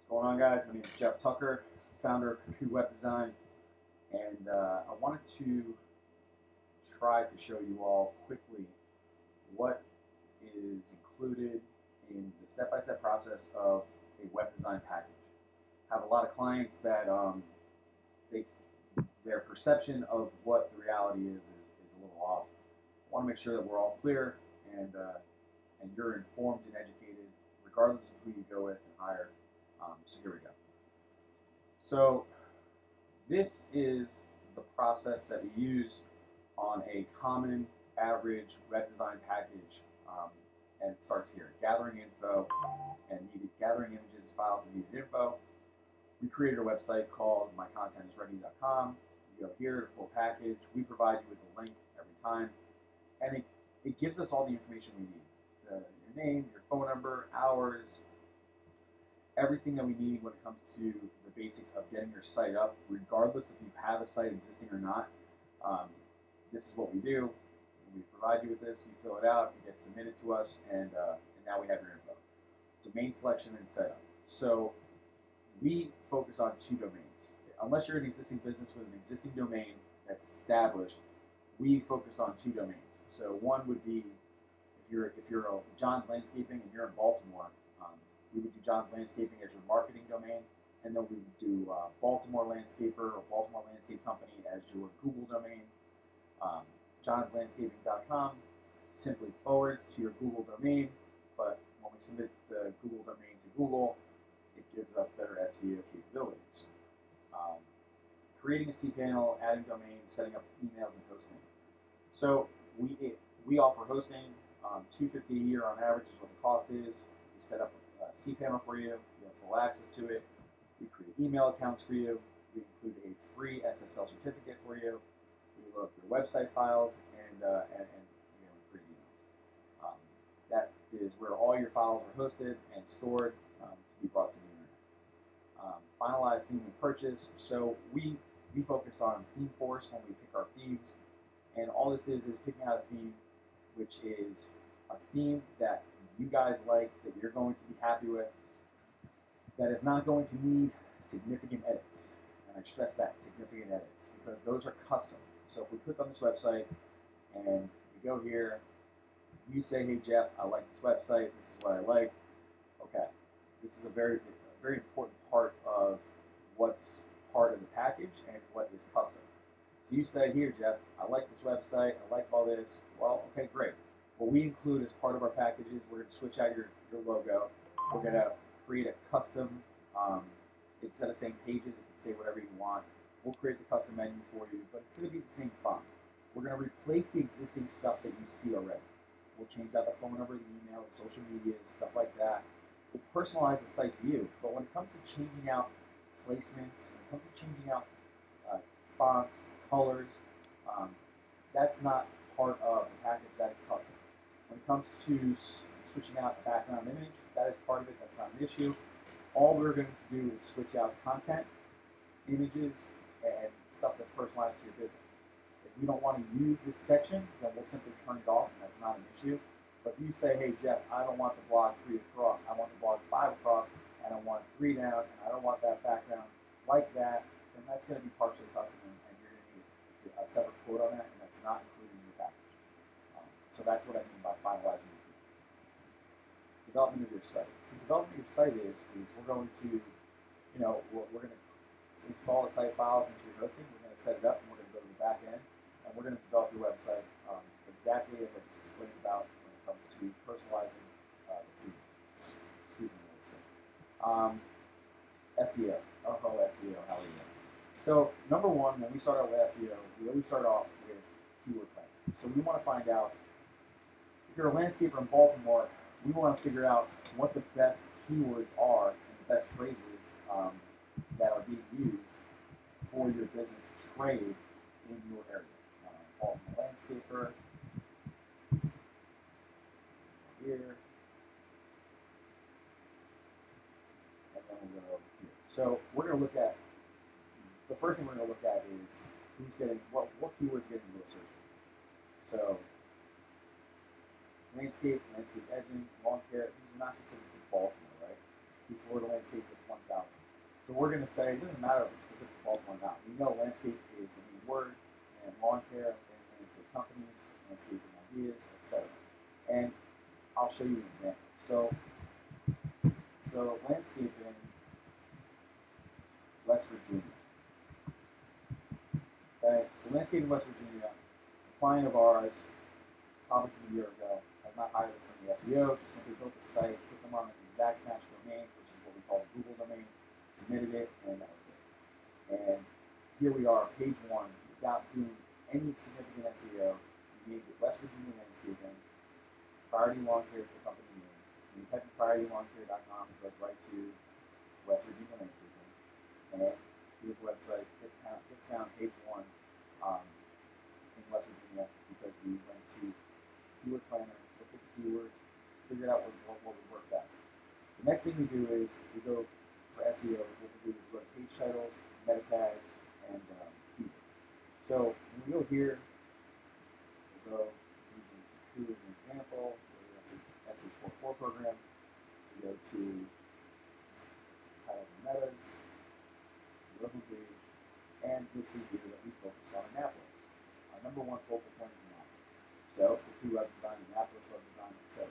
What's going on, guys? My name is Jeff Tucker, founder of Cuckhoo Web Design, and I wanted to try to show you all quickly what is included in the step-by-step process of a web design package. I have a lot of clients that they their perception of what the reality is a little off. I want to make sure that we're all clear and you're informed and educated, regardless of who you go with and hire. So here we go. So this is the process that we use on a common average web design package, and it starts here: gathering info and gathering images, files, and needed info. We created a website called mycontentisready.com. You go here, full package. We provide you with a link every time, and it gives us all the information we need: your name, your phone number, hours, everything that we need when it comes to the basics of getting your site up, regardless if you have a site existing or not. This is what we do. We provide you with this, you fill it out, it gets submitted to us, and now we have your info. Domain selection and setup. So we focus on two domains. Unless you're an existing business with an existing domain that's established, we focus on two domains. So one would be if you're a John's Landscaping and you're in Baltimore, we would do John's Landscaping as your marketing domain, and then we would do Baltimore Landscaper or Baltimore Landscape Company as your Google domain. John'sLandscaping.com simply forwards to your Google domain, but when we submit the Google domain to Google, it gives us better SEO capabilities. Creating a cPanel, adding domains, setting up emails, and hosting. So we offer hosting, $250 a year on average is what the cost is. We set up a cPanel for you. You have full access to it. We create email accounts for you. We include a free SSL certificate for you. We load up your website files and free emails. That is where all your files are hosted and stored to be brought to the internet. Finalize theme and purchase. So we focus on theme force when we pick our themes, and all this is picking out a theme which is a theme that you guys like, that you're going to be happy with, that is not going to need significant edits. And I stress that, significant edits, because those are custom. So if we click on this website and we go here, you say, hey Jeff, I like this website, this is what I like. Okay, this is a very important part of what's part of the package and what is custom. So you say, here Jeff, I like this website, I like all this. Well, okay, great. What we include as part of our packages, we're going to switch out your logo. We're going to create a custom, instead of saying pages, it can say whatever you want. We'll create the custom menu for you, but it's going to be the same font. We're going to replace the existing stuff that you see already. We'll change out the phone number, the email, the social media, stuff like that. We'll personalize the site to you. But when it comes to changing out placements, when it comes to changing out fonts, colors, that's not part of the package, that is custom. When it comes to switching out the background image, that is part of it, that's not an issue. All we're going to do is switch out content, images, and stuff that's personalized to your business. If we don't want to use this section, then we'll simply turn it off, and that's not an issue. But if you say, hey Jeff, I don't want the blog 3 across, I want the blog 5 across, and I want 3 down, and I don't want that background like that, then that's going to be partially custom, and you're going to need a separate quote on that, and that's not included in your package. So that's what I mean by finalizing the theme. Development of your site. So development of your site is we're going to, we're going to install the site files into your hosting. We're going to set it up, and we're going to go to the back end, and we're going to develop your website exactly as I just explained about when it comes to personalizing the theme. Excuse me, SEO. SEO. How are you doing? So number one, when we start out with SEO, we always start off with keyword planning. So we want to find out, if you're a landscaper in Baltimore, we want to figure out what the best keywords are and the best phrases that are being used for your business trade in your area. Baltimore landscaper, here, and then we'll go over here. So we're going to look at, the first thing we're going to look at is who's getting, what keywords getting real searches. So landscape edging, lawn care, these are not specific to Baltimore, right? to Florida landscape that's 1,000. So we're going to say it doesn't matter if it's specific to Baltimore or not. We know landscape is the main word, and lawn care and landscape companies, landscaping ideas, etc. And I'll show you an example. So landscaping, West Virginia. Okay, so landscaping West Virginia, a client of ours, probably from a year ago, has not hired us for any SEO, just simply built the site, put them on an exact match domain, which is what we call a Google domain, submitted it, and that was it. And here we are, page one, without doing any significant SEO. We named it West Virginia Landscaping, Priority Lawn Care is the company name. When you type in PriorityLawnCare.com, it goes right to West Virginia Landscaping. And here's the website, gets found page one in West Virginia because we went to Keyword Planner, looked at the keywords, figured out what would work best. The next thing we do is we go for SEO. What we do is we go to page titles, meta tags, and keywords. So when we go here, we'll go using Cuckhoo as an example. We're in the SH44 program. We go to titles and metas, the homepage, and you'll see here that we focus on Annapolis. Our number one focal point is Annapolis. So Cuckhoo web design, Annapolis web design, etc.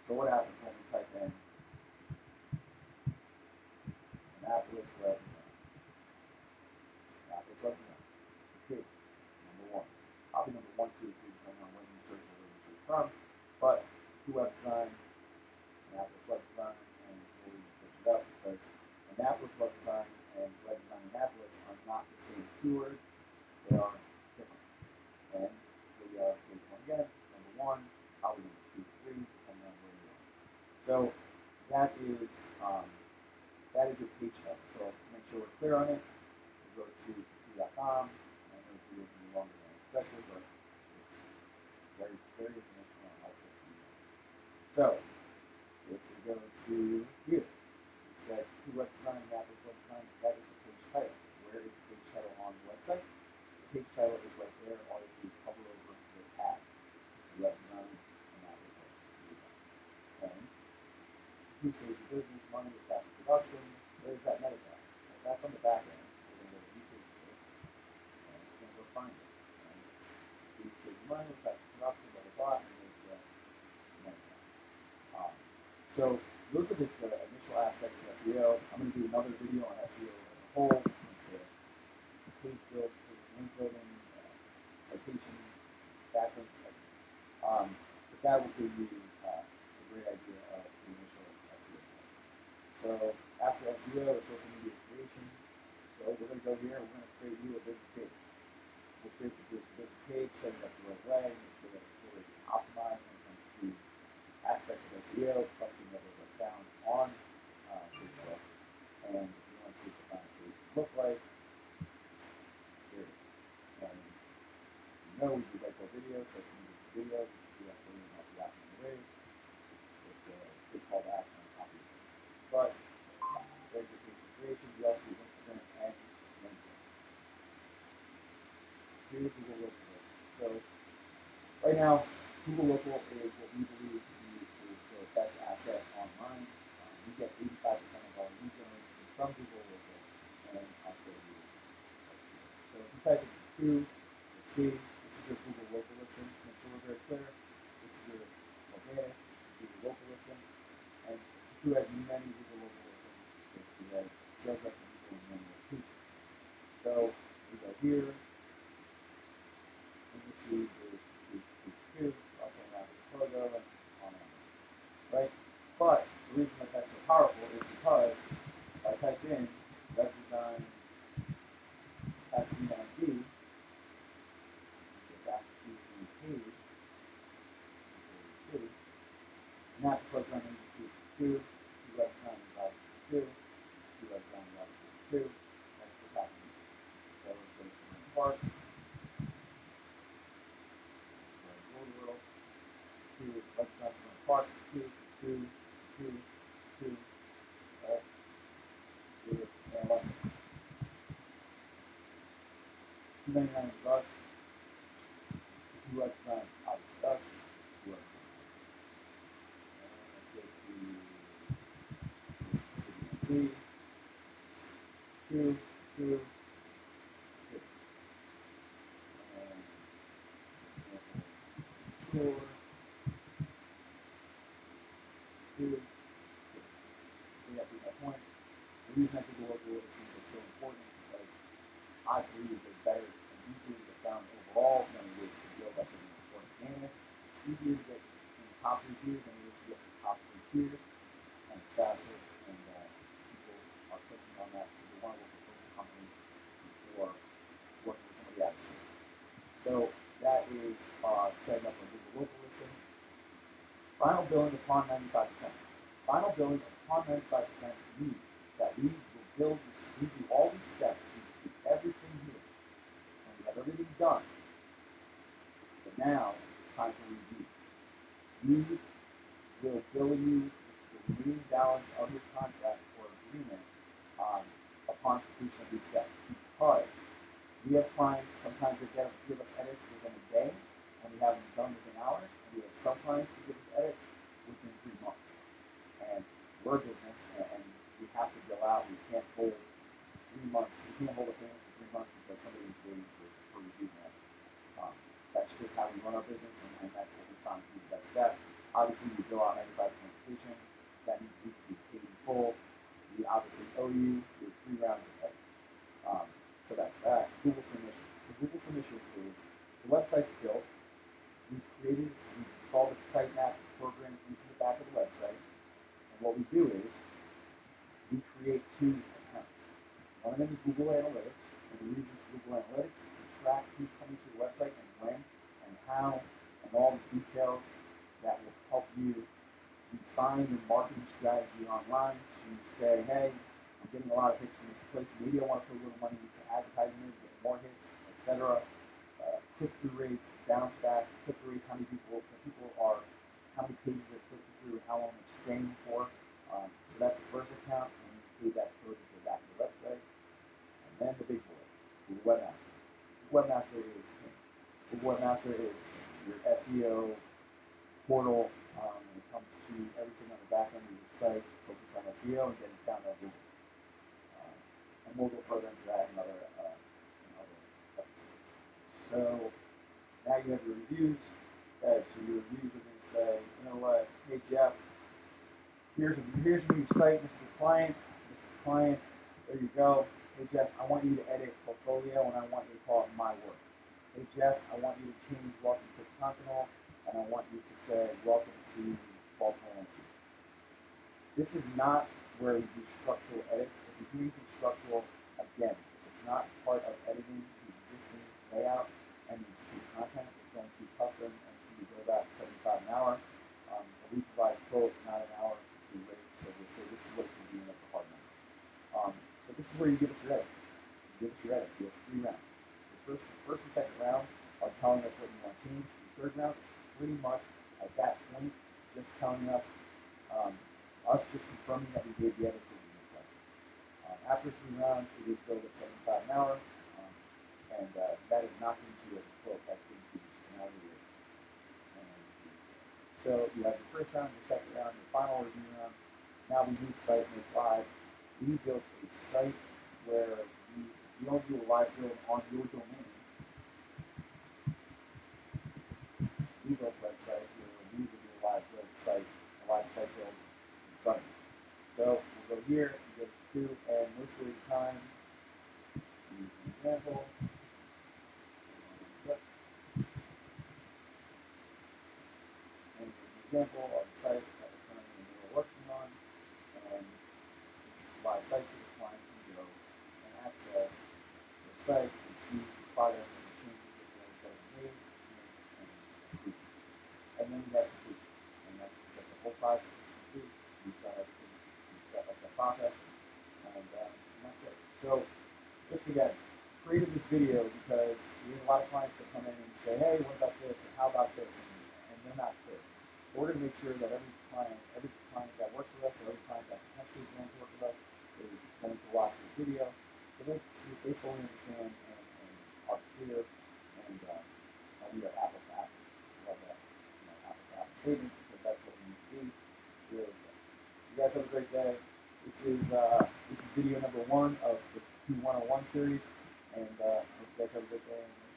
So what happens when we type in Annapolis web design? Annapolis web design. Cuckhoo, number one. Probably number 1, 2, 3, depending on when you search or where you search from. But Cuckhoo web design, Annapolis web design, and we'll even switch it up because Annapolis web design and web design Annapolis are not the same keyword. They are different. And here we are, page one again, number one, probably number 2, 3, depending on where you are. So that is your page title. So to make sure we're clear on it, we go to cuckhoo.com. I know it's going to be longer than expected, but it's very, very informational and helpful for you guys. So if we go to here, we said Cuckhoo web design, Annapolis web design, that is the page title. Where is the page title on the website? The page title is right there. All you do is hover over the tag, web design, Annapolis web design. And Cuckhoo saves your business, money, with faster production. Where's that meta tag? Well, that's on the back end. So we're going to repaste this, and we're going to go find it. And it's Cuckhoo saves your money, with faster production, blah, blah, blah, and there's the meta tag. So those are the initial aspects of SEO. I'm going to do another video on SEO as a whole, page build, link building, citations, backlinks, but that will give you a great idea of the initial SEO stuff. So after SEO, the social media creation. So we're going to go here and we're going to create you a business page. We'll create the business page, set it up the right way, make sure that it's fully optimized when it comes to aspects of SEO, plus being able to get found on Facebook. And if you want to see what the final page will look like, here it is. And you know we do whiteboard video, so if you need a video, you can do that for you and help you out in many ways. It's a good call to action on copy. But there's your Facebook creation. We also do Instagram and LinkedIn. Here's Google Local Listing. So right now, Google Local is what we believe is the best asset online. We get 85% of our lead generation from Google Local, and I'll show you. So if you type in Cuckhoo, you'll see this is your Google Local listing. Make sure we're very clear. This is your organic, this is your Google Local listing. And Cuckhoo has many Google Local listings because we have sales rep people in many locations. So we go here, and you see there's Cuckhoo, also have this logo, and on and on. Right? But the reason that that's so powerful is because if I type in web design SVMD, get back to the page, see, and that's what I'm going to choose Cuckhoo. Cuckhoo web design is obviously Cuckhoo. Cuckhoo web design is obviously Cuckhoo. That's the passing. So let's go to the park. Cuckhoo web design is park. Cuckhoo. Right? Do it. And what? $2.99 is us. Cuckhoo web design, obviously us. Cuckhoo web design, obviously us. And let's go to Cuckhoo, Cuckhoo, and sure, Cuckhoo. So that being my point, the reason I think the local listings are so important is because I believe they're better and easier to get found overall than it is to build up an organic. It's easier to get in the top review than it is to get in the top three here, and it's faster, and people are clicking on that because they want to work with local companies before working with somebody out of state. So that is setting up a Google local listing. Final billing upon 95%. Final billing upon 95% means that we will build this, we do all these steps, we do everything here, and we have everything done. But now it's time for reviews. We will bill you the remaining balance of your contract or agreement upon completion of these steps, because we have clients sometimes that give us edits within a day, and we have them done within hours, and we have some clients who give us edits within 3 months. And we're a business, and we have to bill out. We can't hold 3 months. We can't hold a payment for 3 months because somebody is waiting for reviews and edits. That's just how we run our business, and that's what we found to be the best step. Obviously, we bill out 95% completion. That means we can be paid in full. We obviously owe you your 3 rounds of edits. So that's that. Google submission. So Google submission is the website's built. We've installed a sitemap program into the back of the website. And what we do is we create 2 accounts. One of them is Google Analytics. And the reason for Google Analytics is to track who's coming to your website and when and how and all the details that will help you refine your marketing strategy online to say, hey, I'm getting a lot of hits from this place. Maybe I want to put a little money into advertising to get more hits, etc. Click-through rates, bounce backs, click-through rates, how many pages they're clicking through, and how long they're staying for. So that's the first account, and we include that code into the back of the website. And then the big boy, the webmaster. The webmaster is king. The webmaster is your SEO portal when it comes to everything on the back end of your site, focused on SEO and getting found on Google. And we'll go further into that in other episodes. So now you have your reviews. Okay, so your reviews are going to say, you know what, hey Jeff, here's your new site, Mr. Client, Mrs. Client, there you go. Hey Jeff, I want you to edit portfolio and I want you to call it my work. Hey Jeff, I want you to change welcome to the Continental and I want you to say welcome to Baltimore NT. This is not where we do structural edits. If you do anything structural, again, if it's not part of editing the existing layout and the existing content, it's going to be custom and it's going to be billed out at $75 an hour. But we provide a quote, not an hour rate, so we'll say this is what it can be and that's a hard number. But this is where you give us your edits. You give us your edits. You have 3 rounds. The first and second round are telling us what you want to change. The third round is pretty much at that point just telling us us just confirming that we gave the edits that we requested. After 3 rounds, it is billed at $75 an hour, and that is not given to you as a quote. That's given to you just an hourly rate. So you have your first round, your second round, your final review round. Now we move site make live. We built a site where if you don't do a live build on your domain, we built a website where we will do a live build site, a live site build in front of you. So we'll go here, we go to 2, and most of the time, use an example. And here's an example of the site that we're currently working on, and this is the live site so the client can go and access the site and see the progress and the changes that the website has made and improve. And then we have completion, and that means that the whole project is complete. We've done everything in the step-by-step process, and that's it. So, just again, created this video because we have a lot of clients that come in and say, hey, what about this, or how about this, and they're not clear. So we're going to make sure that every client that works with us, or every client that potentially is going to work with us, is going to watch the video, so they fully understand and are clear, and we are apples to apples. I love that, apples to apples statement, because that's what we need to be. Really good. You guys have a great day. This is video number 1 of the Cuckhoo 101 series. And hope you guys have a good day.